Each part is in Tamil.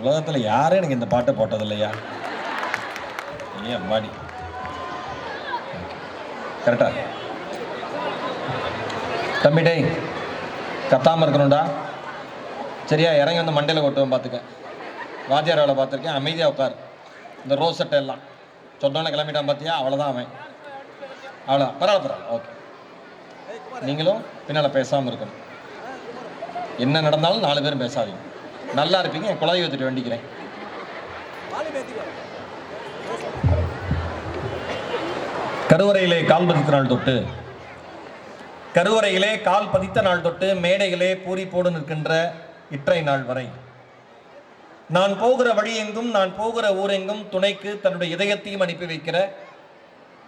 உலகத்தில் யாரும் எனக்கு இந்த பாட்டை போட்டது இல்லையா? ஏன் அம்மாடி கரெக்டா? தம்பி டேய் கத்தாமல் இருக்கணும்டா, சரியா? இறங்கி வந்து மண்டையில் கொட்டுவேன் பார்த்துக்க. வாத்தியார் வேலை பார்த்துருக்கேன், அமைதியாக உட்கார். இந்த ரோஸ் சட்டை எல்லாம் சொன்னோன்னே கிளம்பிட்டான் பார்த்தியா, அவ்வளோதான் அவன். அவ்வளோ பரவாயில்ல. ஓகே, நீங்களும் பின்னால் பேசாமல் இருக்கணும். என்ன நடந்தாலும் 4 பேரும் பேசாதீங்க. நல்லா இருப்பீங்க. என் குழந்தை வச்சுட்டு வேண்டிக்கிறேன். கருவறையிலே கால் பதித்த நாள் தொட்டு, கருவறையிலே கால் பதித்த நாள் தொட்டு மேடையிலே பூரிப்போடு நிற்கின்ற இற்றை நாள் வரை நான் போகிற வழி எங்கும், நான் போகிற ஊரெங்கும் துணைக்கு தன்னுடைய இதயத்தையும் அனுப்பி வைக்கிற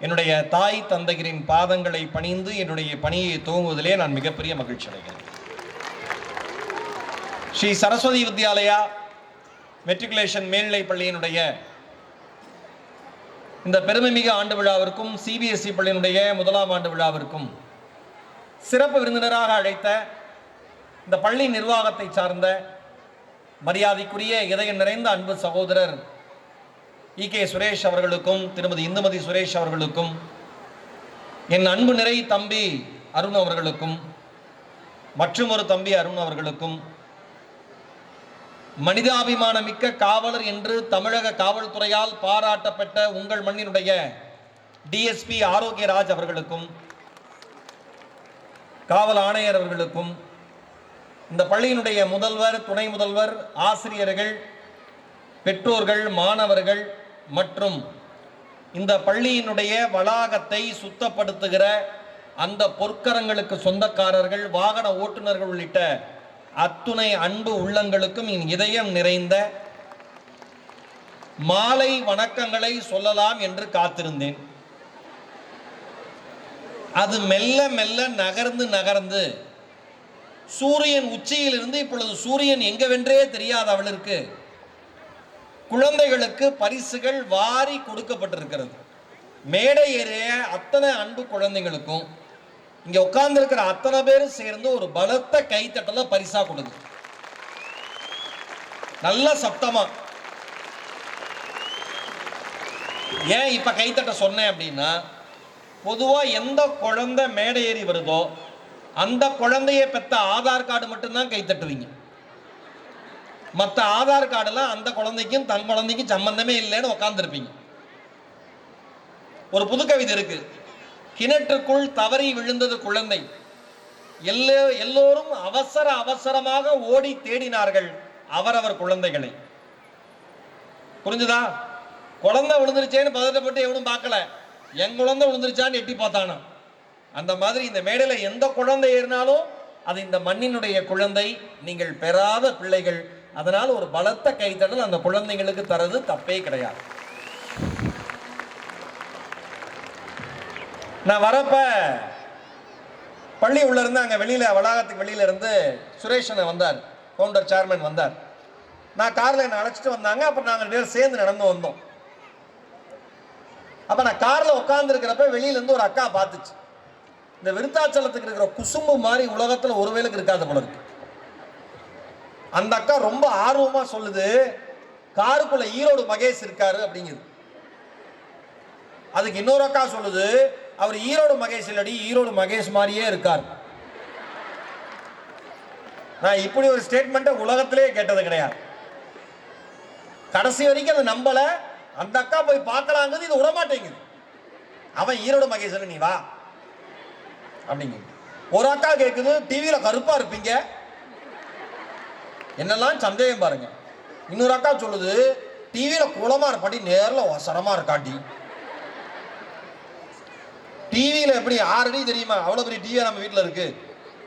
என்னுடைய தாய் தந்தையரின் பாதங்களை பணிந்து என்னுடைய பணியை துவங்குவதிலே நான் மிகப்பெரிய மகிழ்ச்சி அடைகிறேன். ஸ்ரீ சரஸ்வதி வித்யாலயா மெட்ரிகுலேஷன் மேல்நிலை பள்ளியினுடைய இந்த பெருமைமிகு ஆண்டு விழாவிற்கும் சிபிஎஸ்இ பள்ளியினுடைய 1ஆம் ஆண்டு விழாவிற்கும் சிறப்பு விருந்தினராக அழைத்த இந்த பள்ளி நிர்வாகத்தை சார்ந்த மரியாதைக்குரிய இதயம் நிறைந்த அன்பு சகோதரர் இ.கே. சுரேஷ் அவர்களுக்கும் திருமதி இந்துமதி சுரேஷ் அவர்களுக்கும், என் அன்பு நிறை தம்பி அருண் அவர்களுக்கும், மற்றும் ஒரு தம்பி அருண் அவர்களுக்கும், மனிதாபிமானமிக்க காவலர் என்று தமிழக காவல்துறையால் பாராட்டப்பட்ட உங்கள் மண்ணினுடைய டிஎஸ்பி ஆரோக்கியராஜ் அவர்களுக்கும், காவல் ஆணையர் அவர்களுக்கும், இந்த பள்ளியினுடைய முதல்வர், துணை முதல்வர், ஆசிரியர்கள், பெற்றோர்கள், மாணவர்கள் மற்றும் இந்த பள்ளியினுடைய வளாகத்தை சுத்தப்படுத்துகிற அந்த பொற்கரங்களுக்கு சொந்தக்காரர்கள், வாகன ஓட்டுநர்கள் உள்ளிட்ட அத்துணை அன்பு உள்ளங்களுக்கும் என் இதயம் நிறைந்த மாலை வணக்கங்களை சொல்லலாம் என்று காத்திருந்தேன். அது மெல்ல மெல்ல நகர்ந்து நகர்ந்து சூரியன் உச்சியிலிருந்து இப்பொழுது சூரியன் எங்கவென்றே தெரியாத அவளுக்கு குழந்தைகளுக்கு பரிசுகள் வாரி கொடுக்கப்பட்டிருக்கிறது. மேடை ஏறிய அத்தனை அன்பு குழந்தைகளுக்கும் இங்க உட்கார்ந்து இருக்கிற அத்தனை பேரும் சேர்ந்து ஒரு பலத்த கைத்தட்டல பரிசா கொடுங்க. நல்ல சப்தமா. ஏன் இப்ப கைத்தட்ட சொன்னேன் அப்படின்னா, பொதுவா எந்த குழந்தை மேடை ஏறி வருதோ அந்த குழந்தையை பெற்ற ஆதார் கார்டு மட்டும்தான் கைத்தட்டுவீங்க. மற்ற ஆதார் கார்டுலாம் அந்த குழந்தைக்கும் தன் குழந்தைக்கும் சம்பந்தமே இல்லைன்னு உட்கார்ந்துருப்பீங்க. ஒரு புது கவிதை இருக்கு, கிணற்றுக்குள் தவறி விழுந்தது குழந்தை, எல்லோரும் அவசர அவசரமாக ஓடி தேடினார்கள் அவரவர் குழந்தைகளை. புரிஞ்சுதா? குழந்தை விழுந்துருச்சேன்னு பதட்டப்பட்டு எவனும் பார்க்கல, என் குழந்தை விழுந்துருச்சான்னு எட்டி பார்த்தானா. அந்த மாதிரி இந்த மேடையில எந்த குழந்தை ஏறினாலும் அது இந்த மண்ணினுடைய குழந்தை, நீங்கள் பெறாத பிள்ளைகள். அதனால் ஒரு பலத்த கைத்தடல் அந்த குழந்தைங்களுக்கு தரது தப்பே கிடையாது. நான் வரப்ப பள்ளி உள்ள இருந்து அங்கே வெளியில வளாகத்துக்கு வெளியில இருந்து சுரேஷன் வந்தார், ஃபவுண்டர் சேர்மன் வந்தார். நான் கார்ல என்ன அழைச்சிட்டு வந்தாங்க. அப்புறம் நாங்கள் 2 பேரும் சேர்ந்து நடந்து வந்தோம். அப்ப நான் கார்ல உட்கார்ந்து இருக்கிறப்ப வெளியில இருந்து ஒரு அக்கா பார்த்துச்சு. இந்த விருத்தாச்சலத்துக்கு இருக்கிற குசும்பு மாதிரி உலகத்துல ஒருவேளுக்கு இருக்காத போல இருக்கு. அந்த அக்கா ரொம்ப ஆர்வமா சொல்லுது, காருக்குள்ள ஈரோடு மகேஷ் இருக்காரு அப்படிங்குது. அதுக்கு இன்னொரு அக்கா சொல்லுது, அவர் ஈரோடு மகேஷ் இல்லடி, ஈரோடு மகேஷ் மாதிரியே இருக்கார். நான் இப்படி ஒரு ஸ்டேட்மெண்ட்டை உலகத்திலே கேட்டது கிடையாது. கடைசி வரைக்கும் அதை நம்பல. அந்த அக்கா போய் பார்க்கலாங்கிறது இது விடமாட்டேங்குது. அவன் ஈரோடு மகேஷ், நீ வா அப்படிங்க. ஒரு அக்கா கேட்குது, டிவியில கருப்பா இருப்பீங்க, என்னெல்லாம் சந்தேகம் பாருங்க. இன்னொரு அக்கா சொல்லுது, டிவியில குளமா இருப்பாட்டி நேரில் ஒசரமா இருக்காட்டி. டிவியில எப்படி 6 அடி தெரியுமா, அவ்வளவு பெரிய டிவி நம்ம வீட்டில் இருக்கு.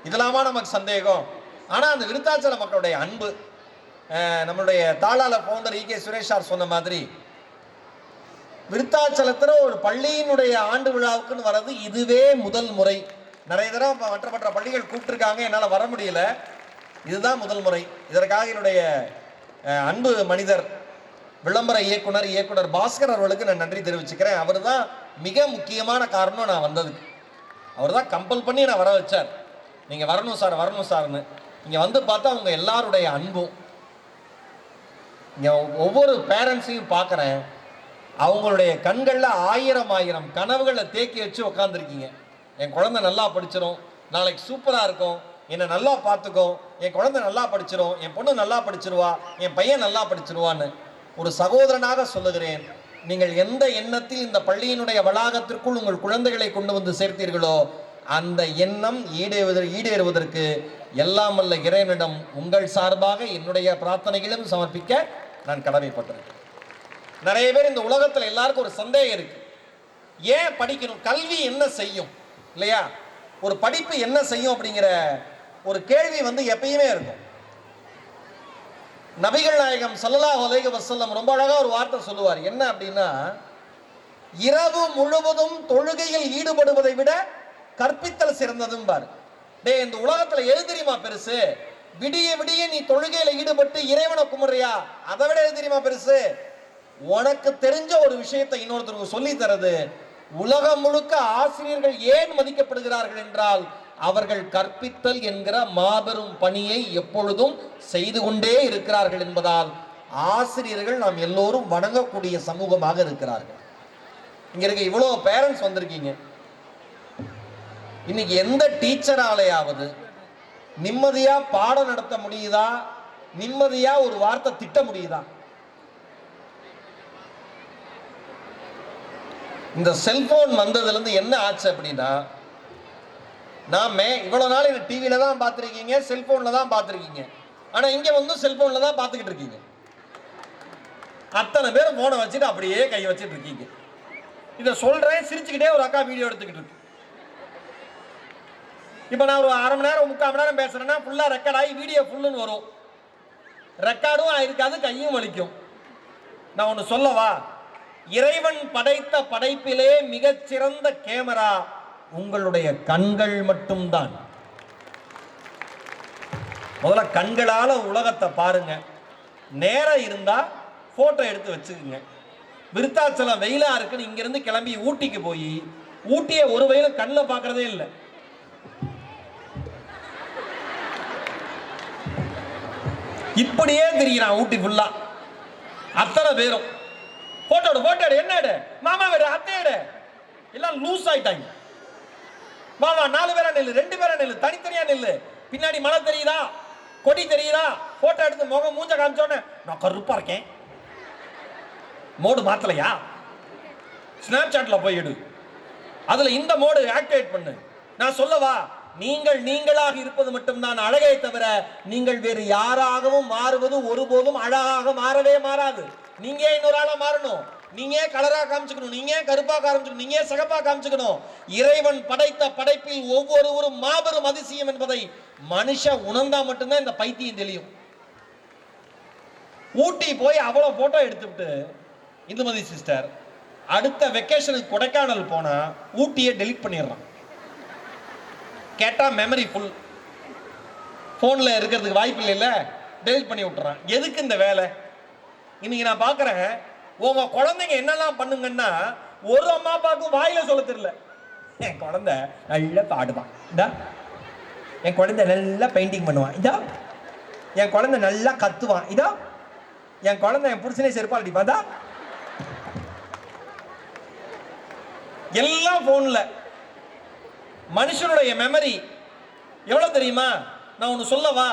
இதெல்லாமா நமக்கு சந்தேகம். ஆனா அந்த விருத்தாச்சல மக்களுடைய அன்பு, நம்மளுடைய தாளாளர் ஃபவுண்டர் இ.கே. சுரேஷ் சார் சொன்ன மாதிரி, விருத்தாச்சலத்துல ஒரு பள்ளியினுடைய ஆண்டு விழாவுக்குன்னு வர்றது இதுவே முதல் முறை. நிறைய தடவை மற்ற பள்ளிகள் கூப்பிட்டுருக்காங்க, என்னால் வர முடியல. இதுதான் முதல் முறை. இதற்காக என்னுடைய அன்பு மனிதர் விளம்பர இயக்குனர் பாஸ்கர் அவர்களுக்கு நான் நன்றி தெரிவிச்சுக்கிறேன். அவர் தான் மிக முக்கியமான காரணம் நான் வந்ததுக்கு. அவர் தான் கம்பல் பண்ணி நான் வர வச்சார். நீங்கள் வரணும் சார்னு. இங்கே வந்து பார்த்தா அவங்க எல்லாருடைய அன்பும் ஒவ்வொரு பேரண்ட்ஸையும் பார்க்குறேன், அவங்களுடைய கண்களில் ஆயிரம் ஆயிரம் கனவுகளை தேக்கி வச்சு உக்காந்துருக்கீங்க. என் குழந்தை நல்லா படிச்சிடும், நாளைக்கு சூப்பராக இருக்கும், என்னை நல்லா பார்த்துக்கும், என் குழந்தை நல்லா படிச்சிடும், என் பொண்ணு நல்லா படிச்சிருவா, என் பையன் நல்லா படிச்சிருவான்னு. ஒரு சகோதரனாக சொல்லுகிறேன், நீங்கள் எந்த எண்ணத்தில் இந்த பள்ளியினுடைய வளாகத்திற்குள் உங்கள் குழந்தைகளை கொண்டு வந்து சேர்த்தீர்களோ அந்த எண்ணம் ஈடேறுவதற்கு எல்லாம் வல்ல இறைவனிடம் உங்கள் சார்பாக என்னுடைய பிரார்த்தனைகளும் சமர்ப்பிக்க நான் கடமைப்பட்டிருக்கேன். நிறைய பேர் இந்த உலகத்தில் எல்லாருக்கும் ஒரு சந்தேகம் இருக்கு, ஏன் படிக்கணும், கல்வி என்ன செய்யும் இல்லையா, ஒரு படிப்பு என்ன செய்யும் அப்படிங்கிற ஒரு கேள்வி எப்பயுமே இருக்கும். நபிகள் நாயகம் ஸல்லல்லாஹு அலைஹி வஸல்லம் ரொம்ப அழகா ஒரு வார்த்தை சொல்லுவார். என்ன அப்படின்னா, இரவு முழுவதும் தொழுகையில் ஈடுபடுவதை விட கற்பித்தல் சிறந்ததும் பாரு. டே, இந்த உலகத்துல எது தெரியுமா பெருசு? விடிய விடிய நீ தொழுகையில ஈடுபட்டு இறைவனை கும்பிடுறியா, அதை விட எது தெரியுமா பெருசு? உனக்கு தெரிஞ்ச ஒரு விஷயத்தை இன்னொருத்தருக்கு சொல்லி தரது. உலகம் முழுக்க ஆசிரியர்கள் ஏன் மதிக்கப்படுகிறார்கள் என்றால், அவர்கள் கற்பித்தல் என்கிற மாபெரும் பணியை எப்பொழுதும் செய்து கொண்டே இருக்கிறார்கள் என்பதால் ஆசிரியர்கள் நாம் எல்லோரும் வணங்கக்கூடிய சமூகமாக இருக்கிறார்கள். இங்க இருக்க இவ்வளவு பேரண்ட்ஸ் வந்திருக்கீங்க, இன்னைக்கு எந்த டீச்சராலையாவது நிம்மதியா பாடம் நடத்த முடியுதா, நிம்மதியா ஒரு வார்த்தை திட்ட முடியுதா? இந்த செல்போன் வந்ததுல இருந்து என்ன ஆச்சு அப்படின்னா, நாம இவ்வளவு நாள் இந்த டிவியில தான் பார்த்துருக்கீங்க, செல்போன்ல தான் பார்த்துருக்கீங்க, ஆனா இங்க செல்போன்ல தான் பார்த்துக்கிட்டு இருக்கீங்க. அத்தனை பேர் போனை வச்சுட்டு அப்படியே கை வச்சுட்டு இருக்கீங்க. இதை சொல்றேன், சிரிச்சுக்கிட்டே ஒரு அக்கா வீடியோ எடுத்துக்கிட்டு இருக்கு. இப்ப நான் ஒரு அரை மணி நேரம் 3/4 மணி நேரம் பேசுறேன்னா ஃபுல்லா ரெக்கார்ட் ஆகி வீடியோ ஃபுல்லுன்னு வரும். ரெக்கார்டும் ஆயிருக்காது, கையும் வலிக்கும். நான் ஒன்று சொல்லவா, இறைவன் படைத்த படைப்பிலே மிகச்சிறந்த கேமரா உங்களுடைய கண்கள் மட்டும்தான். முதல்ல கண்களால உலகத்தை பாருங்க. நேரம் இருந்தா போட்டோ எடுத்து வச்சுக்கோங்க. விருத்தாச்சலம் வெயிலா இருக்குன்னு இங்கிருந்து கிளம்பி ஊட்டிக்கு போய் ஊட்டியை ஒரு வெயிலும் கண்ணில் பார்க்கறதே இல்லை. இப்படியே தெரிகிறான் ஊட்டி ஃபுல்லா. அத்தனை பேரும் போட்டோ எடு, என்ன எடு, மாமா எடு, அத்தை எடு, எல்லாம் லூஸ் ஆயிட்டாங்க. மாமா 4 பேரா நெல்லு, 2 பேரா நெல்லு, தனித்தனியா நெல்லு, பின்னாடி மழை தெரியுதா, கொடி தெரியுதா, போட்டோ எடுத்து முகம் மூஞ்ச காமிச்சோன்னு நான் கருப்பா இருக்கேன், மோடு மாத்தலையா, ஸ்னாப் சாட்ல போய் எடு, அதுல இந்த மோடு ஆக்டிவேட் பண்ணு. நான் சொல்லவா, நீங்கள் நீங்களாக இருப்பது மட்டும்தான் அழகை தவிர நீங்கள் வேறு யாராகவும் மாறுவது ஒருபோதும் அழகாக மாறவே மாறாது. நீங்க இன்னொரு ஆளா மாறணும், நீங்க கலரா காமிச்சுக்கணும், நீங்க கருப்பா காமிச்சுக்கணும், நீங்க சகப்பா காமிச்சுக்கணும். இறைவன் படைத்த படைப்பில் ஒவ்வொருவரும் மாபெரும் அதிசயம் என்பதை மனுஷன் உணர்ந்தா மட்டும்தான் இந்த பைத்தியம் தெரியும். ஊட்டி போய் அவ்வளவு போட்டோ எடுத்துட்டு இந்துமதி சிஸ்டர் அடுத்த வெக்கேஷனுக்கு கொடைக்கானல் போனா ஊட்டியை டெலிட் பண்ணிடுறான். கேட்டா மெமரி ஃபுல், போன்ல இருக்கிறதுக்கு வாய்ப்பு இல்லைல்ல, டெலிட் பண்ணி விட்டுறான். எதுக்கு இந்த வேலை? இன்னைக்கு நான் பாக்குறேன், உங்க குழந்தைங்க என்னெல்லாம் பண்ணுங்கன்னா ஒரு அம்மா அப்பாவுக்கும் வாயில சொல்ல தெரியல. என் குழந்தை நல்லா பாடுவான், இதா என் குழந்தை நல்லா பெயிண்டிங் பண்ணுவான், இதா என் குழந்தை நல்லா கத்துவான், இதா என் குழந்தை என் புருஷனே செருப்பால் அடிப்பான், இதா எல்லாம் போன்ல. மனுஷனுடைய மெமரி எவ்வளவு தெரியுமா? நான் ஒன்று சொல்லவா,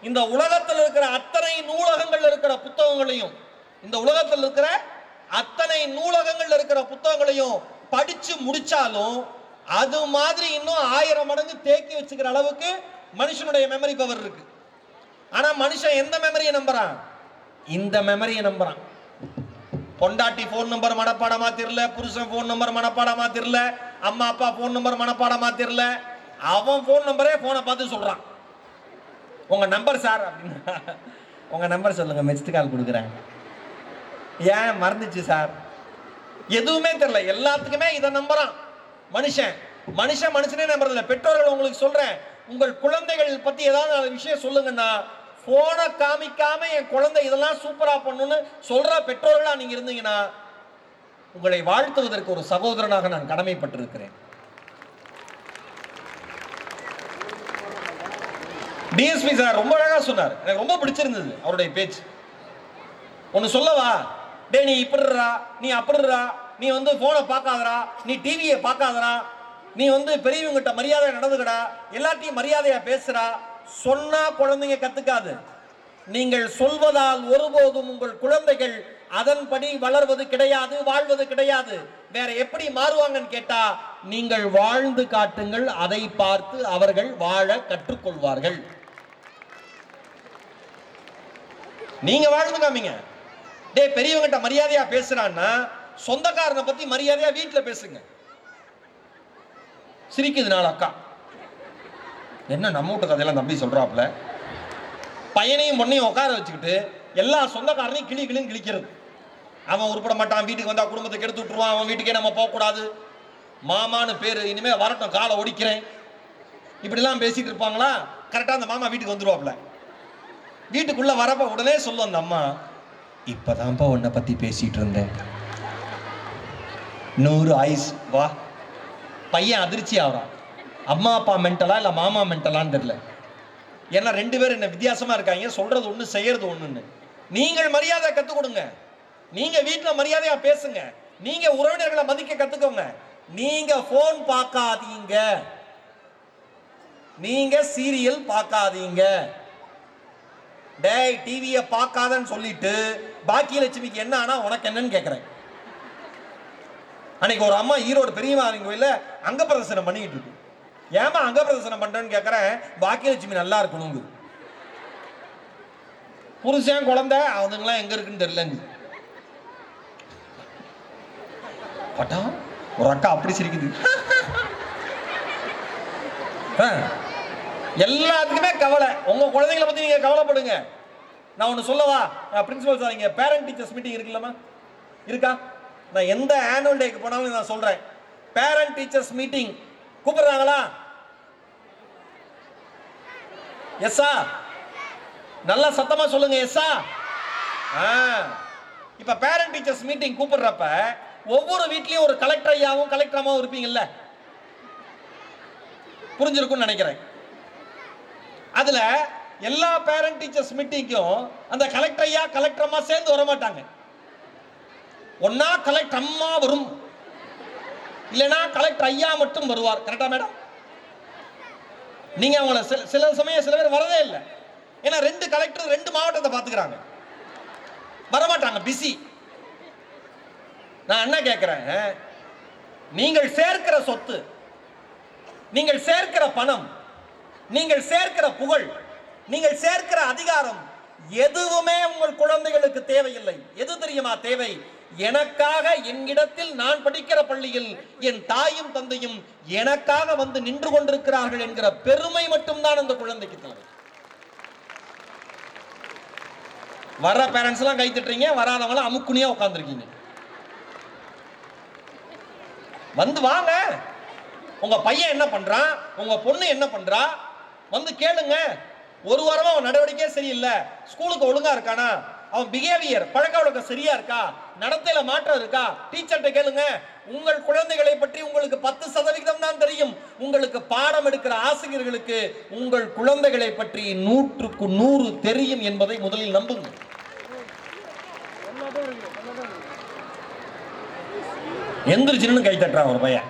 இந்த உலகத்தில் இருக்கிற அத்தனை நூலகங்கள் இருக்கிற புத்தகங்களையும், இந்த உலகத்தில் இருக்கிற அத்தனை நூலகங்கள் இருக்கிற புத்தகங்களையும் படிச்சு முடிச்சாலும் அது மாதிரி இன்னும் 1000 மடங்கு தேக்கி வச்சுக்கிற அளவுக்கு மனுஷனுடைய மெமரி பவர் இருக்கு. ஆனா மனுஷன் எந்த மெமரியை நம்புறான்? இந்த மெமரியை நம்புறான். பொண்டாட்டி போன் நம்பர் மனப்பாடமா தெரியல, புருஷன் போன் நம்பர் மனப்பாடமா தெரியல, அம்மா அப்பா போன் நம்பர் மனப்பாடமா தெரியல. அவன் போன் நம்பரே போனை பார்த்து சொல்றான், உங்க நம்பர் சார் அப்படின்னா, உங்க நம்பர் சொல்லுங்க, மிஸ்டு கால் கொடுக்குறேன், ஏன் மறந்துச்சு சார், எதுவுமே தெரியல. எல்லாத்துக்குமே இதை நம்புறான் மனுஷன். மனுஷனே நம்புறதில்ல. பெற்றோர்கள் உங்களுக்கு சொல்றேன், உங்கள் குழந்தைகள் பத்தி ஏதாவது விஷயம் சொல்லுங்கன்னா போனை காமிக்காம என் குழந்தை இதெல்லாம் சூப்பரா பண்ணுன்னு சொல்ற பெற்றோர்களா நீங்க இருந்தீங்கன்னா உங்களை வாழ்த்துவதற்கு ஒரு சகோதரனாக நான் கடமைப்பட்டிருக்கிறேன். டிஎஸ்பி சார் ரொம்ப அழகா சொன்னார், எனக்கு ரொம்ப பிடிச்சிருந்தது அவருடைய பேச்சு. ஒன்னு சொல்லவா? டே நீ இப்படிறா, நீ அப்படிறா, நீ வந்து போனை பார்க்காதரா, நீ டிவியை பார்க்காதரா, நீ வந்து பெரியவங்கிட்ட மரியாதை நடந்துக்கடா, எல்லாத்தையும் மரியாதையா பேசுறா சொன்னா குழந்தைங்க கத்துக்காது. நீங்கள் சொல்வதால் ஒருபோதும் உங்கள் குழந்தைகள் அதன்படி வளர்வது கிடையாது, வாழ்வது கிடையாது. வேற எப்படி மாறுவாங்கன்னு கேட்டா, நீங்கள் வாழ்ந்து காட்டுங்கள், அதை பார்த்து அவர்கள் வாழ கற்றுக்கொள்வார்கள். நீங்க வாழ்ந்து காமிங்க. டே பெரியவங்கிட்ட மரியாதையா பேசுறான்னா சொந்தக்காரனை பத்தி மரியாதையா வீட்டுல பேசுங்க. சிரிக்குது நாள் அக்கா, என்ன நம்ம வீட்டு கதையெல்லாம் தம்பி சொல்றாப்ல, பையனையும் பொண்ணையும் உட்கார வச்சுக்கிட்டு எல்லா சொந்தக்காரனையும் கிளி கிளின்னு கிழிக்கிறது. அவன் உருப்பட மாட்டான், வீட்டுக்கு வந்தா குடும்பத்தை கெடுத்து விட்டுருவான், அவன் வீட்டுக்கே நம்ம போகக்கூடாது, மாமான்னு பேரு, இனிமே வரட்டும் காலை ஒடிக்கிறேன், இப்படிலாம் பேசிட்டு இருப்பாங்களா. கரெக்டா அந்த மாமா வீட்டுக்கு வந்துருவாப்ல. வீட்டுக்குள்ள வரப்ப உடனே சொல்லும் அந்த அம்மா, இப்பதான்ப்பா உன்னை பத்தி பேசிட்டு இருந்தேன், 100 ஆயுஸ் வா. பையன் அதிர்ச்சி ஆகிறான். அம்மா அப்பா மென்டலா இல்ல மாமா மென்டலான்னு தெரியல. ஏன்னா 2 பேரும் என்ன வித்தியாசமா இருக்காங்க, சொல்றது ஒண்ணு செய்யறது ஒண்ணுன்னு. நீங்கள் மரியாதை கத்துக் கொடுங்க, நீங்க வீட்டுல மரியாதையா பேசுங்க, நீங்க உறவினர்களை மதிக்க கத்துக்கோங்க. நீங்க போன் பார்க்காதீங்க, நீங்க சீரியல் பார்க்காதீங்க. டேய் டிவியை பார்க்காதன்னு சொல்லிட்டு பாக்கியலட்சுமிக்கு என்ன ஆனா உனக்கு என்னன்னு கேட்கிறேன். அன்னைக்கு ஒரு அம்மா ஈரோடு பெரியமாரின் கோயில அங்க பிரதர்சனம் பண்ணிட்டு இருக்கு. ஏமா அங்க பிரதர்சனம் பண்றேன்னு கேட்கிறேன். பாக்கியலட்சுமி நல்லா இருக்கணும், புருஷன் குழந்தை அவங்களாம் எங்க இருக்குன்னு தெரியலங்க. பட்டா ஒரு அக்கா அப்படி சிரிக்குது. எல்லாத்துக்குமே கவலை. உங்க குழந்தைகளை பத்தி நீங்க கவலைப்படுங்க. நான் ஒண்ணு சொல்லவா, பிரின்சிபல் சார் இங்க பேரண்ட் டீச்சர்ஸ் மீட்டிங் இருக்குல்லமா, இருக்கா? நான் எந்த ஆனுவல் டேக்கு போனாலும் நான் சொல்றேன், பேரண்ட் டீச்சர்ஸ் மீட்டிங் கூப்பிடுறாங்களா? எஸ்ஸா? நல்லா சத்தமா சொல்லுங்க எஸ்ஸா. இப்ப பேரண்ட் டீச்சர்ஸ் மீட்டிங் கூப்பிடுறப்ப ஒவ்வொரு வீட்லயும் ஒரு கலெக்டர் ஐயாவும் கலெக்டர் அம்மாவும் இருப்பீங்கல்ல, புரிஞ்சிருக்கும்னு நினைக்கிறேன். அதுல எல்லா பேரண்ட் டீச்சர்ஸ் மீட்டிங்கும் அந்த கலெக்டர் ஐயா கலெக்டர் அம்மா சேர்ந்து வர மாட்டாங்க. ஒன்னா கலெக்டர் அம்மா வரும், இல்லனா கலெக்டர் ஐயா மட்டும் வருவார். கரெக்டா மேடம்? நீங்க அவங்கள சில சமயம் சில பேர் வரதே இல்லை. ஏன்னா 2 கலெக்டர் 2 மாவட்டத்தை பாத்துக்கிறாங்க, வரமாட்டாங்க, பிஸி. நான் என்ன கேட்கிறேன், நீங்கள் சேர்க்கிற சொத்து, நீங்கள் சேர்க்கிற பணம், நீங்கள் சேர்க்கிற புகழ், நீங்கள் சேர்க்கிற அதிகாரம் எதுவுமே உங்கள் குழந்தைகளுக்கு தேவையில்லை. எது தெரியுமா தேவை? எனக்காக என்னிடத்தில் நான் படிக்கிற பள்ளியில் என் தாயும் தந்தையும் எனக்காக வந்து நின்று கொண்டிருக்கிறார்கள் என்கிற பெருமை மட்டும்தான் அந்த குழந்தைக்கு தேவை. வர்ற பேரண்ட்ஸ் எல்லாம் கை தட்டுறீங்க, வராதவங்க அமுக்குனியா உட்கார்ந்துருக்கீங்க. வந்து வாங்க, உங்க பையன் என்ன பண்றான், உங்க பொண்ணு என்ன பண்றா, வந்து கேளுங்க. ஒரு வாரமா அவன் நடவடிக்கையே சரியில்லை, ஸ்கூலுக்கு ஒழுங்கா இருக்கானா, அவன் பிஹேவியர் பழக்க வழக்கம் சரியா இருக்கா, நடத்தையில மாற்றம் இருக்கா, டீச்சர்கிட்ட கேளுங்க. உங்கள் குழந்தைகளை பற்றி உங்களுக்கு 10% தான் தெரியும். உங்களுக்கு பாடம் எடுக்கிற ஆசிரியர்களுக்கு உங்கள் குழந்தைகளை பற்றி 100க்கு 100 தெரியும் என்பதை முதலில் நம்புங்க. எந்திரிச்சுன்னு கை தட்டுறான் ஒரு பையன்.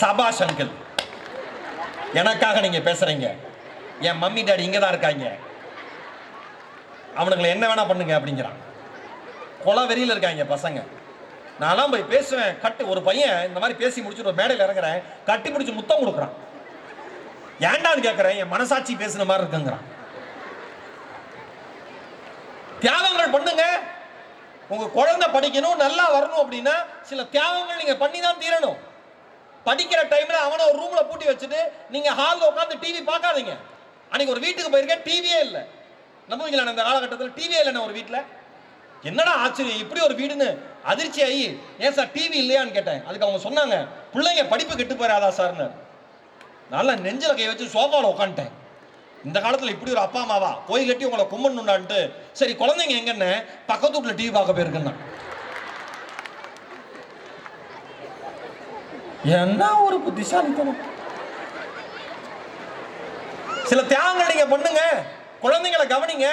சபாஷ் அங்கிள், எனக்காக நீங்க பேசுறீங்க, என் மம்மி டாடி இங்க தான் இருக்காங்க, அவனுங்களை என்ன வேணா பண்ணுங்க அப்படிங்கிறான். கொலை வெறியில் இருக்காங்க பசங்க. நான்லாம் போய் பேசுவேன், கட்டு ஒரு பையன் இந்த மாதிரி பேசி முடிச்சுட்டு ஒரு மேடையில் இறங்குறேன், கட்டி பிடிச்சி முத்தம் கொடுக்குறான். ஏண்டான்னு கேட்கிறேன், என் மனசாட்சி பேசுன மாதிரி இருக்குங்கிறான். தியாகங்கள் பண்ணுங்க. உங்க குழந்தை படிக்கணும், நல்லா வரணும் அப்படின்னா சில தியாகங்கள் நீங்க பண்ணி தான் தீரணும். படிக்கிற டைம்ல அவனை ஒரு ரூம்ல பூட்டி வச்சுட்டு நீங்க ஹால்ல உட்கார்ந்து டிவி பார்க்காதீங்க. அன்னைக்கு ஒரு வீட்டுக்கு போயிருக்கேன், டிவியே இல்லை. நம்புவீங்களா? இந்த காலகட்டத்தில் டிவியே இல்லை ஒரு வீட்டில். என்னடா ஆச்சரியம், இப்படி ஒரு வீடுன்னு அதிர்ச்சி ஆகி, ஏன் சார் டிவி இல்லையான்னு கேட்டேன். அதுக்கு அவங்க சொன்னாங்க, பிள்ளைங்க படிப்பு கெட்டு போயிடாதா சார்னு. நல்லா நெஞ்சில கை வச்சு சோஃபாவில் உட்காந்துட்டேன். இந்த காலத்தில் இப்படி ஒரு அப்பா அம்மாவா போய் கட்டி உங்களை கும்பணும்டான்ட்டு, சரி குழந்தைங்க எங்கன்னு பக்கத்து வீட்டில் டிவி பார்க்க போயிருக்குன்னா, என்ன ஒரு புத்திசாலித்தனம். சில தியாகங்கள் நீங்க பண்ணுங்க, குழந்தைங்களை கவனிங்க.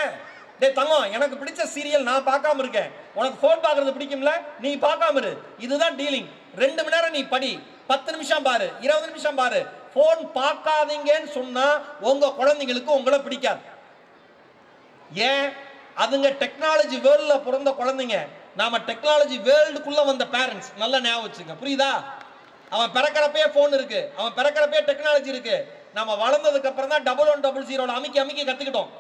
டேய் தங்கம், எனக்கு பிடிச்ச சீரியல் நான் பார்க்காம இருக்கேன், உனக்கு போன் பார்க்கறது பிடிக்கும்ல, நீ பார்க்காம இரு. இதுதான் டீலிங். 2 மணி நேரம் நீ படி, 10 நிமிஷம் பாரு, 20 நிமிஷம் பாரு. போன் பார்க்காதீங்கன்னு சொன்னா உங்க குழந்தைங்களுக்கு உங்களை பிடிக்காது. ஏன்? அதுங்க டெக்னாலஜி வேர்ல்ட்ல பிறந்த குழந்தைங்க, நாம டெக்னாலஜி வேர்ல்டுக்குள்ள வந்த பேரண்ட்ஸ். நல்லா ஞாபகம் வச்சுங்க, புரியுதா? அவன் பிறக்கிறப்பே போன் இருக்கு, அவன் பிறக்கிறப்பே டெக்னாலஜி இருக்கு. நம்ம வளர்ந்ததுக்கு அப்புறம் தான் 1100 அமுக்கி அமுக்கி கத்துக்கிட்டோம்.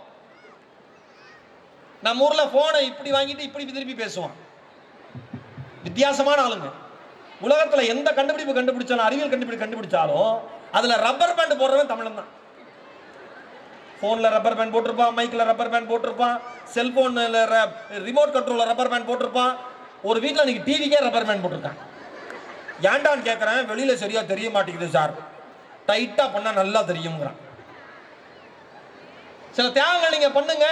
நம்ம ஊர்ல போனை இப்படி வாங்கிட்டு இப்படி திருப்பி பேசுவான். வித்தியாசமான ஆளுங்க. உலகத்துல எந்த கண்டுபிடிப்பு கண்டுபிடிச்சாலும், அறிவியல் கண்டுபிடிச்சாலும் அதுல ரப்பர் பேண்ட் போடுறவன் தமிழன் தான். போன்ல ரப்பர் பேண்ட் போட்டிருப்பான், மைக்ல ரப்பர் பேண்ட் போட்டிருப்பான், செல்போன்ல ரிமோட் கண்ட்ரோல்ல ரப்பர் பேண்ட் போட்டிருப்பான். ஒரு வீட்டில் இன்னைக்கு டிவிக்கே ரப்பர் பேண்ட் போட்டிருக்கான். ஏண்டான்னு கேட்கறேன், வெளியில சரியா தெரிய மாட்டேங்குது சார், டைட்டா பண்ணா நல்லா தெரியுங்கிறான். சில தியாகங்கள் நீங்க பண்ணுங்க.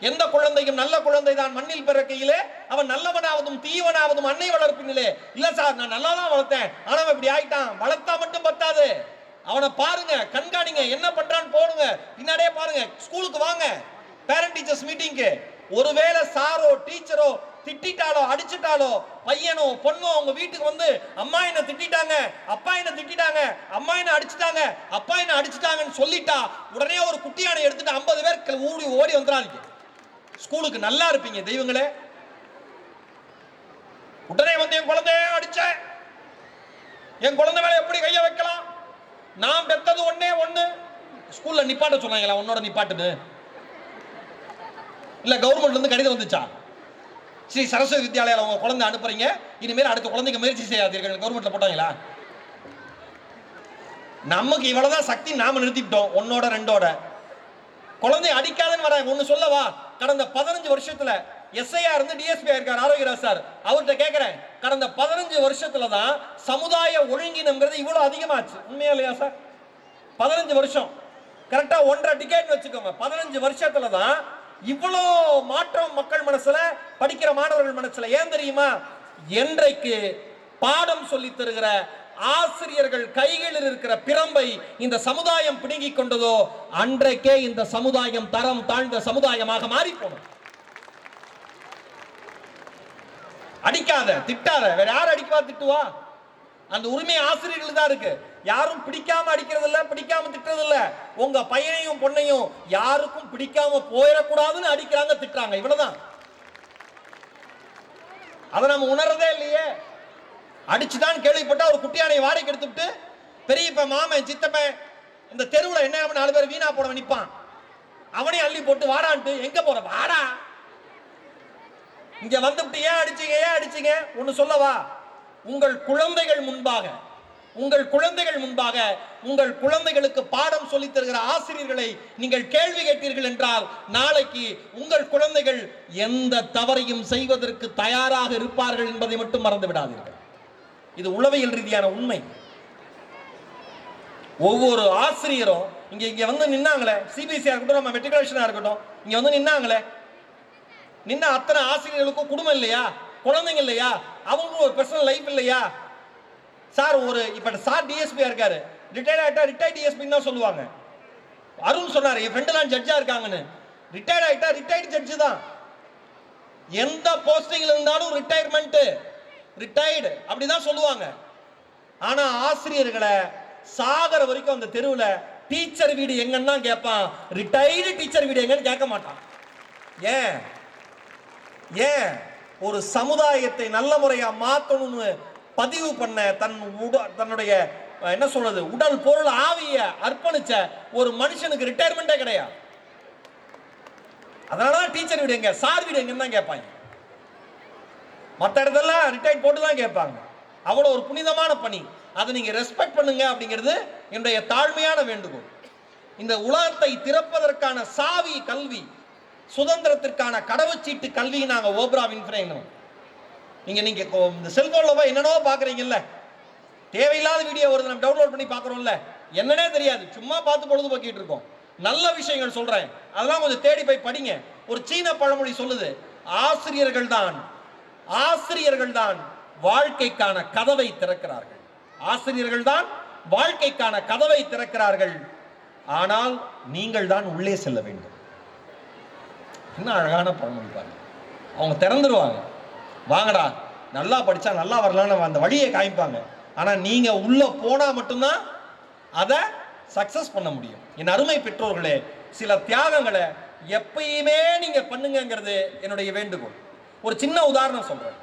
எந்த குழந்தையும் நல்ல குழந்தை தான் மண்ணில் பிறக்கையிலே அவன் நல்லவனாவதும் தீவனாவதும் அன்னை வளர்ப்பினிலே. இல்ல சார், நான் நல்லா தான் வளர்த்தேன், ஆனா இப்படி ஆயிட்டான். வளர்த்தா மட்டும் பத்தாது, அவனை பாருங்க, கண்காணிங்க, என்ன பண்றான்னு போடுங்க, பின்னாடியே பாருங்க. ஸ்கூலுக்கு வாங்க, பேரண்ட் டீச்சர்ஸ் மீட்டிங்க்கு. ஒருவேளை சாரோ டீச்சரோ திட்டாலோ அடிச்சுட்டாலோ, பையனோ பொண்ணோ உங்க வீட்டுக்கு வந்து அம்மா என்ன திட்டாங்க, அப்பா என்ன திட்டாங்க, அம்மா என்ன அடிச்சுட்டாங்க, அப்பா என்ன அடிச்சுட்டாங்கன்னு சொல்லிட்டா உடனே ஒரு குட்டியானை எடுத்துட்டு 50 பேர் ஓடி வந்துடாதீங்க. ஸ்கூலுக்கு நல்லா இருப்பீங்க தெய்வங்களே. உடனே வந்து என் குழந்தைய அடிச்ச, என் குழந்தை மேல எப்படி கைய வைக்கலாம், நான் பெத்தது ஒண்ணே ஒண்ணு. ஸ்கூல்ல நிப்பாட்ட சொன்னாங்களா உன்னோட நிப்பாட்டுன்னு? இல்ல கவர்மெண்ட்ல இருந்து கடிதம் வந்துச்சா, ஸ்ரீ சரஸ்வதி வித்யாலயால உங்க குழந்தை அனுப்புறீங்க, இனிமேல் அடுத்த குழந்தைக்கு முயற்சி செய்யாதீர்கள், கவர்மெண்ட்ல போட்டாங்களா? நமக்கு இவ்வளவுதான் சக்தி, நாம நிறுத்திட்டோம். ஒன்னோட ரெண்டோட குழந்தை அடிக்காதன்னு வர ஒண்ணு சொல்லவா? கடந்த 15 வருஷத்துல எஸ்ஐயா இருந்து டிஎஸ்பி இருக்கார் ஆரோக்கியராஜ் சார், அவர்கிட்ட கேட்கிறேன், கடந்த 15 வருஷத்துல தான் சமுதாய ஒழுங்கினம்ங்கிறது இவ்வளவு அதிகமாச்சு. உண்மையா இல்லையா சார்? 15 வருஷம், கரெக்டா 1.5 டிகேட் வச்சுக்கோங்க. 15 வருஷத்துல தான் இவ்வளோ மாற்றம் மக்கள் மனசுல, படிக்கிற மாணவர்கள் மனசுல. ஏன் தெரியுமா? என்றைக்கு பாடம் சொல்லி தருகிற ஆசிரியர்கள் கைகளில் இருக்கிற பிரம்பை இந்த சமுதாயம் பிடுங்கிக் கொண்டதோ அன்றைக்கே இந்த சமுதாயம் தரம் தாழ்ந்த சமுதாயமாக மாறி போனது. அடிக்காத, திட்டாத, வேற யார் அடிக்கவா திட்டுவா? அந்த உரிமை ஆசிரியர்கள் தான் இருக்கு. யாரும் பிடிக்காம அடிக்கிறது இல்ல, பிடிக்காம திட்டுறது இல்ல. உங்க பையனையும் பொண்ணையும் யாருக்கும் பிடிக்காம போயிடக்கூடாதுன்னு அடிக்கிறாங்க, திட்டுறாங்க, இவ்வளவுதான். அதை நம்ம உணர்றதே இல்லையே. அடிச்சுதான் கேள்விப்பட்ட ஒரு குட்டியானை வாடகைக்கு எடுத்துட்டு பெரியப்ப மாமன் சித்தப்பன் இந்த தெருவுல என்ன 4 பேர் வீணா போட நிப்பான், அவனையும் அள்ளி போட்டு வாடான்ட்டு, எங்க போற வாடா, இங்க வந்துட்டு ஏன் அடிச்சீங்க ஒன்னு சொல்லவா? உங்கள் குழந்தைகள் முன்பாக உங்கள் குழந்தைகளுக்கு பாடம் சொல்லித் தருகிற ஆசிரியர்களை நீங்கள் கேள்வி கேட்டீர்கள் என்றால் நாளைக்கு உங்கள் குழந்தைகள் எந்த தவறையும் செய்வதற்கு தயாராக இருப்பார்கள் என்பதை மட்டும் மறந்து விடாதீர்கள். இது உளவியல் ரீதியான உண்மை. ஒவ்வொரு ஆசிரியரும் இங்க வந்து நின்னாங்களே, சிபிஎஸ்சியா இருக்கட்டும், நம்ம மெட்ரிகுலேஷனா இருக்கட்டும், இங்க வந்து நின்னாங்களே, நின்ன அத்தனை ஆசிரியர்களுக்கும் குடும்பம் இல்லையா, குழந்தைங்க இல்லையா, அவங்களுக்கும் ஒரு பர்சனல் லைஃப் இல்லையா? சார் ஒரு இப்ப சார் டிஎஸ்பியா இருக்காரு, ரிட்டையர்ட் ஆயிட்டா ரிட்டையர்ட் டிஎஸ்பி தான் சொல்லுவாங்க. அருண் சொன்னாரு, என் ஃப்ரெண்ட் எல்லாம் ஜட்ஜா இருக்காங்கன்னு. ரிட்டையர்ட் ஆயிட்டா ரிட்டையர்ட் ஜட்ஜு தான். எந்த போஸ்டிங்ல இருந்தாலும் ரிட்டையர்டு அப்படிதான் சொல்லுவாங்க. ஆனா ஆசிரியர்களை சாகர வரைக்கும் அந்த தெருவுல டீச்சர் வீடு எங்கன்னா கேட்பான், ரிட்டையர்டு டீச்சர் வீடு எங்கன்னு கேட்க மாட்டான். ஏன்? ஒரு சமுதாயத்தை நல்ல முறையா மாத்தணும்னு பதிவு பண்ண தன்னுடைய என்ன சொல்றது உடல் பொருள் ஆவிய அர்ப்பணிச்ச ஒரு மனுஷனுக்கு ரிட்டையர்மெண்டே கிடையாது. அதனாலதான் டீச்சர் வீடு எங்க, சார் வீடு எங்கன்னு தான் கேட்பாங்க. மற்ற இடத்தெல்லாம் ரிட்டையர்ட் போட்டு தான் கேட்பாங்க. அவ்வளவு ஒரு புனிதமான பணி, அதை நீங்க ரெஸ்பெக்ட் பண்ணுங்க அப்படிங்கிறது என்னுடைய தாழ்மையான வேண்டுகோள். இந்த உலகத்தை திறப்பதற்கான சாவி கல்வி, சுதந்திரத்திற்கான கடவுச்சீட்டு கல்வி நாங்க ஓப்ரா வின்ஃப்ரே. நீங்க இந்த செல்போன்ல போய் என்னென்னோ பாக்குறீங்கல்ல, தேவையில்லாத வீடியோ வருது, நம்ம டவுன்லோட் பண்ணி பாக்குறோம்ல, என்னன்னே தெரியாது, சும்மா பார்த்து பொழுது போக்கிட்டு இருக்கோம். நல்ல விஷயங்கள் சொல்றேன், அதெல்லாம் கொஞ்சம் தேடி போய் படிங்க. ஒரு சீன பழமொழி சொல்லுது, ஆசிரியர்கள் தான் வாழ்க்கைக்கான கதவை திறக்கிறார்கள். ஆசிரியர்கள் தான் வாழ்க்கைக்கான கதவை திறக்கிறார்கள். ஆனால் நீங்கள் தான் உள்ளே செல்ல வேண்டும். இன்னும் அழகான பழமொழி பாருங்க. அவங்க திறந்துருவாங்க, வாங்கடா நல்லா படிச்சா நல்லா வரலான்னு அந்த வழியை காமிப்பாங்க. ஆனா நீங்க உள்ள போனா மட்டும்தான் அதை சக்சஸ் பண்ண முடியும். என் அருமை பெற்றோர்களே, சில தியாகங்களை எப்பயுமே நீங்க பண்ணுங்கிறது என்னுடைய வேண்டுகோள். ஒரு சின்ன உதாரணம் சொல்றேன்.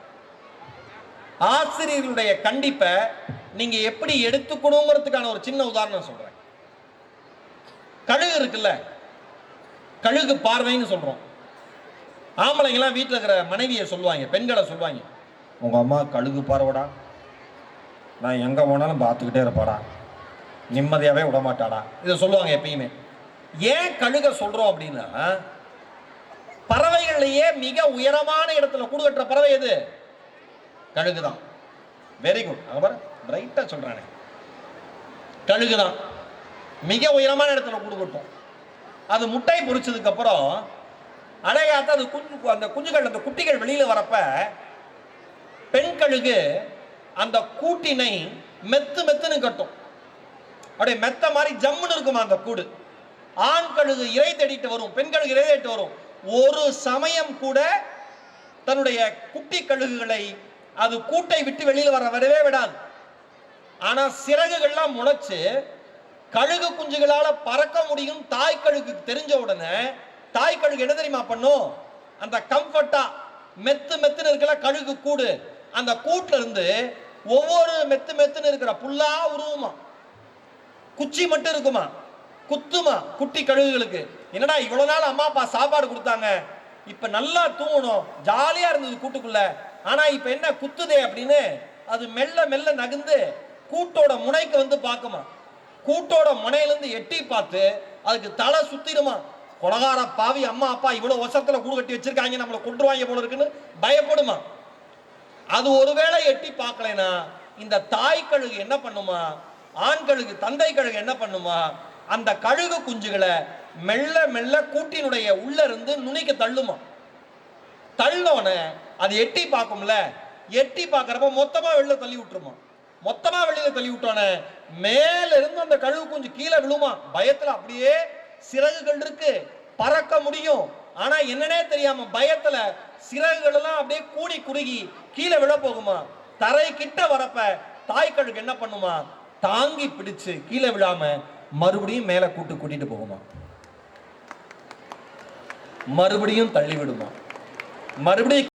ஆசிரியர்களுடைய கண்டிப்பை நீங்க எப்படி எடுத்துக்கணுங்கிறதுக்கான ஒரு சின்ன உதாரணம் சொல்றேன். கழுகு இருக்குல்ல, கழுகு பார்வைன்னு சொல்றோம். ஆம்பளைங்கெல்லாம் வீட்டில் இருக்கிற மனைவியை சொல்லுவாங்க, பெண்களை சொல்லுவாங்க, உங்க அம்மா கழுகு பார்வடா, நான் எங்க போனாலும் பார்த்துக்கிட்டே இருப்பாடா, நிம்மதியாவே விட மாட்டாடா. இதை சொல்லுவாங்க எப்பயுமே. ஏன் கழுக சொல்றோம் அப்படின்னா, பறவைகள்லயே மிக உயரமான இடத்துல கூடு கட்டுற பறவை எது? கழுகுதான். Very good. அவர் பிரைட்டா சொல்றானே, கழுகுதான் மிக உயரமான இடத்துல கூடு கட்டும். அது முட்டை பொரிச்சதுக்கு அப்புறம் அழகாத்த அது அந்த குஞ்சுகள், அந்த குட்டிகள் வெளியில வரப்ப பெண் கழுகு அந்த கூட்டினை மெத்து மெத்துன்னு கட்டும். அப்படியே மெத்த மாதிரி ஜம்முன்னு இருக்குமா அந்த கூடு. ஆண் கழுகு இறை தேடிட்டு வரும், பெண் கழுகு இறை தேடிட்டு வரும். ஒரு சமயம் கூட தன்னுடைய குட்டி கழுகுகளை அது கூட்டை விட்டு வெளியில வரவே விடாது. ஆனா சிறகுகள்லாம் முளைச்சு கழுகு குஞ்சுகளால பறக்க முடியும் தாய் கழுகு தெரிஞ்ச உடனே தாய் கழுகு என்ன தெரியுமா பண்ணும்? அந்த கம்ஃபர்ட்டா மெத்து மெத்துன்னு இருக்கல கழுகு கூடு, அந்த கூட்டுல இருந்து ஒவ்வொரு மெத்து மெத்துன்னு இருக்கிற புல்லா உருவுமா, குச்சி மட்டும் இருக்குமா, குத்துமா குட்டி கழுகுகளுக்கு. என்னடா இவ்வளவு நாள் அம்மா அப்பா சாப்பாடு கொடுத்தாங்க, இப்ப நல்லா தூங்கணும், ஜாலியா இருந்தது கூட்டுக்குள்ள, ஆனா இப்ப என்ன குத்துதே அப்படின்னு அது மெல்ல மெல்ல நகர்ந்து கூட்டோட முனைக்கு வந்து பார்க்குமா. கூட்டோட முனையிலிருந்து எட்டி பார்த்து அதுக்கு தலை சுத்திடுமா. கொலகார பாவி, அம்மா அப்பா இவ்வளவு வருஷத்துல கூடு கட்டி வச்சிருக்காங்க, நம்மளை கொண்டுருவாங்க போல இருக்குன்னு பயப்படுமா. அது ஒருவேளை எட்டி பார்க்கலைன்னா இந்த தாய் கழுகு என்ன பண்ணுமா, ஆண் கழுகு தந்தை கழுகு என்ன பண்ணுமா, அந்த கழுகு குஞ்சுகளை மெல்ல மெல்ல கூட்டினுடைய உள்ள இருந்து நுனிக்கு தள்ளுமா. தள்ளோன அது எட்டி பார்க்கும்ல, எட்டி பார்க்கறப்ப மொத்தமா வெளில தள்ளி விட்டுருமா. மொத்தமா வெளியில தள்ளி விட்டோன்னே மேல இருந்து அந்த கழுகு குஞ்சு கீழே விழுமா. பயத்துல அப்படியே சிறகுகள் இருக்கு, பறக்க முடியும், ஆனா என்னன்னே தெரியாம பயத்துல சிறகுகள் எல்லாம் அப்படியே கூடி குறுகி கீழே விழ போகுமா. தரை கிட்ட வரப்ப தாய் கழுகு என்ன பண்ணுமா, தாங்கி பிடிச்சு கீழே விழாம மறுபடியும் மேல கூட்டிட்டு போகுமா, மறுபடியும் தள்ளி விடுமா, மறுபடியும்